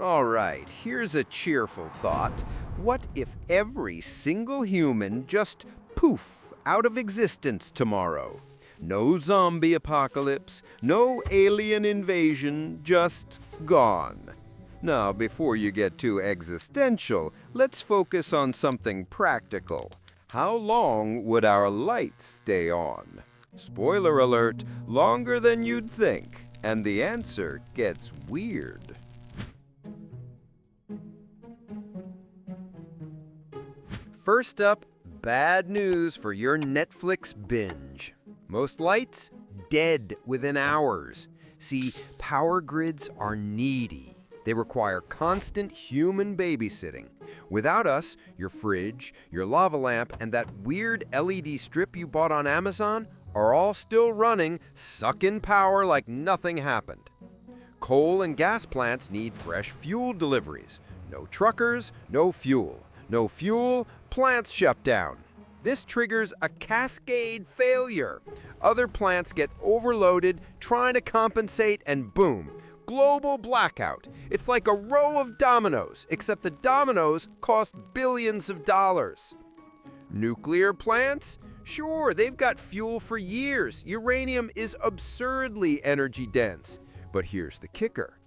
All right, here's a cheerful thought. What if every single human just poof out of existence tomorrow? No zombie apocalypse, no alien invasion, just gone. Now, before you get too existential, let's focus on something practical. How long would our lights stay on? Spoiler alert, longer than you'd think, and the answer gets weird. First up, bad news for your Netflix binge. Most lights, dead within hours. See, power grids are needy. They require constant human babysitting. Without us, your fridge, your lava lamp, and that weird LED strip you bought on Amazon are all still running, sucking power like nothing happened. Coal and gas plants need fresh fuel deliveries. No truckers, no fuel. No fuel, plants shut down. This triggers a cascade failure. Other plants get overloaded, trying to compensate, and boom, global blackout. It's like a row of dominoes, except the dominoes cost billions of dollars. Nuclear plants? Sure, they've got fuel for years. Uranium is absurdly energy dense. But here's the kicker.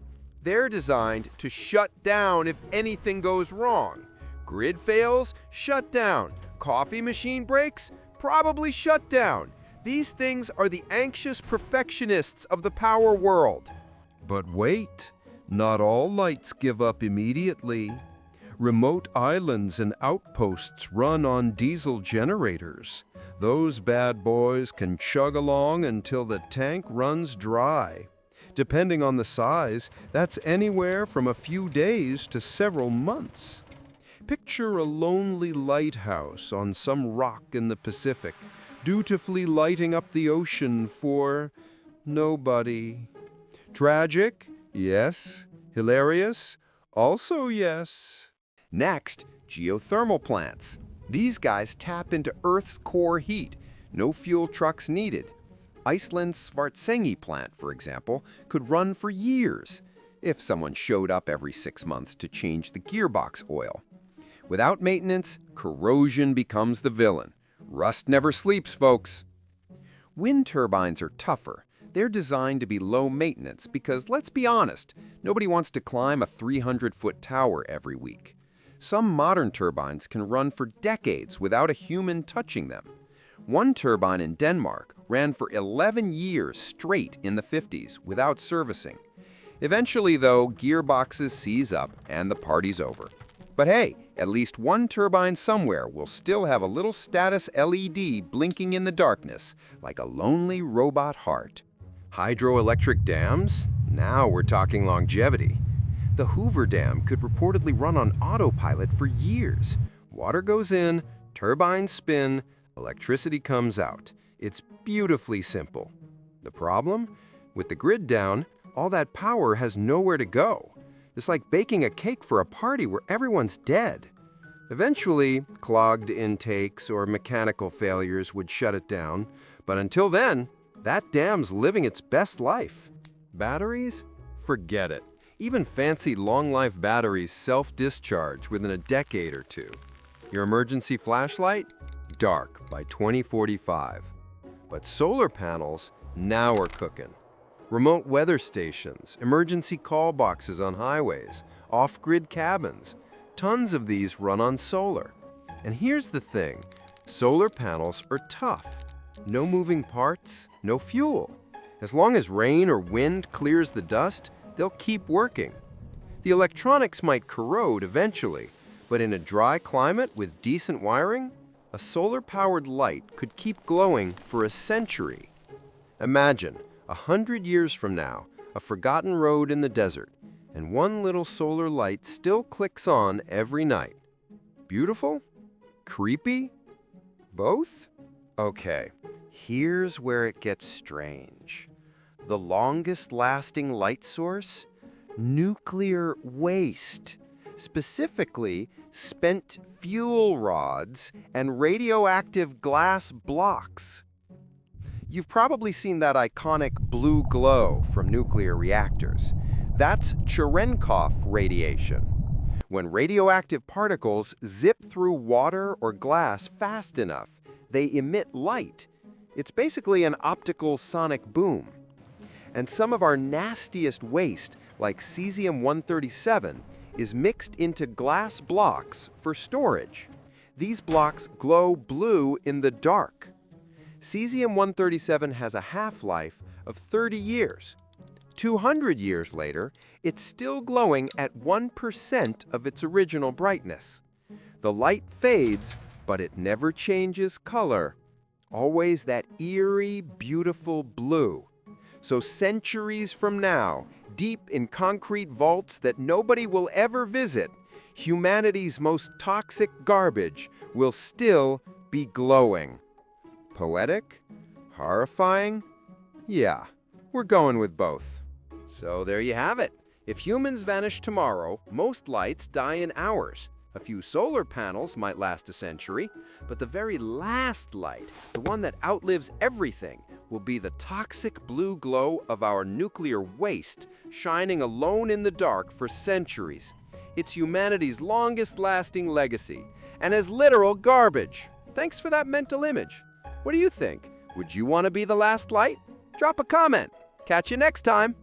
They're designed to shut down if anything goes wrong. Grid fails, shut down. Coffee machine breaks, probably shut down. These things are the anxious perfectionists of the power world. But wait, not all lights give up immediately. Remote islands and outposts run on diesel generators. Those bad boys can chug along until the tank runs dry. Depending on the size, that's anywhere from a few days to several months. Picture a lonely lighthouse on some rock in the Pacific, dutifully lighting up the ocean for nobody. Tragic? Yes. Hilarious? Also yes. Next, geothermal plants. These guys tap into Earth's core heat. No fuel trucks needed. Iceland's Svartsengi plant, for example, could run for years if someone showed up every 6 months to change the gearbox oil. Without maintenance, corrosion becomes the villain. Rust never sleeps, folks. Wind turbines are tougher. They're designed to be low maintenance because, let's be honest, nobody wants to climb a 300-foot tower every week. Some modern turbines can run for decades without a human touching them. One turbine in Denmark ran for 11 years straight in the 50s without servicing. Eventually, though, gearboxes seize up and the party's over. But hey, at least one turbine somewhere will still have a little status LED blinking in the darkness, like a lonely robot heart. Hydroelectric dams? Now we're talking longevity. The Hoover Dam could reportedly run on autopilot for years. Water goes in, turbines spin, electricity comes out. It's beautifully simple. The problem? With the grid down, all that power has nowhere to go. It's like baking a cake for a party where everyone's dead. Eventually, clogged intakes or mechanical failures would shut it down, but until then, that dam's living its best life. Batteries? Forget it. Even fancy long-life batteries self-discharge within a decade or two. Your emergency flashlight? Dark by 2045. But solar panels? Now we're cooking. Remote weather stations, emergency call boxes on highways, off-grid cabins. Tons of these run on solar. And here's the thing, solar panels are tough. No moving parts, no fuel. As long as rain or wind clears the dust, they'll keep working. The electronics might corrode eventually, but in a dry climate with decent wiring, a solar-powered light could keep glowing for a century. Imagine, 100 years from now, a forgotten road in the desert, and one little solar light still clicks on every night. Beautiful? Creepy? Both? Okay, here's where it gets strange. The longest-lasting light source? Nuclear waste. Specifically, spent fuel rods and radioactive glass blocks. You've probably seen that iconic blue glow from nuclear reactors. That's Cherenkov radiation. When radioactive particles zip through water or glass fast enough, they emit light. It's basically an optical sonic boom. And some of our nastiest waste, like cesium-137, is mixed into glass blocks for storage. These blocks glow blue in the dark. Cesium-137 has a half-life of 30 years. 200 years later, it's still glowing at 1% of its original brightness. The light fades, but it never changes color. Always that eerie, beautiful blue. So centuries from now, deep in concrete vaults that nobody will ever visit, humanity's most toxic garbage will still be glowing. Poetic? Horrifying? Yeah, we're going with both. So there you have it. If humans vanish tomorrow, most lights die in hours. A few solar panels might last a century, but the very last light, the one that outlives everything, will be the toxic blue glow of our nuclear waste, shining alone in the dark for centuries. It's humanity's longest-lasting legacy, and as literal garbage. Thanks for that mental image. What do you think? Would you want to be the last light? Drop a comment. Catch you next time.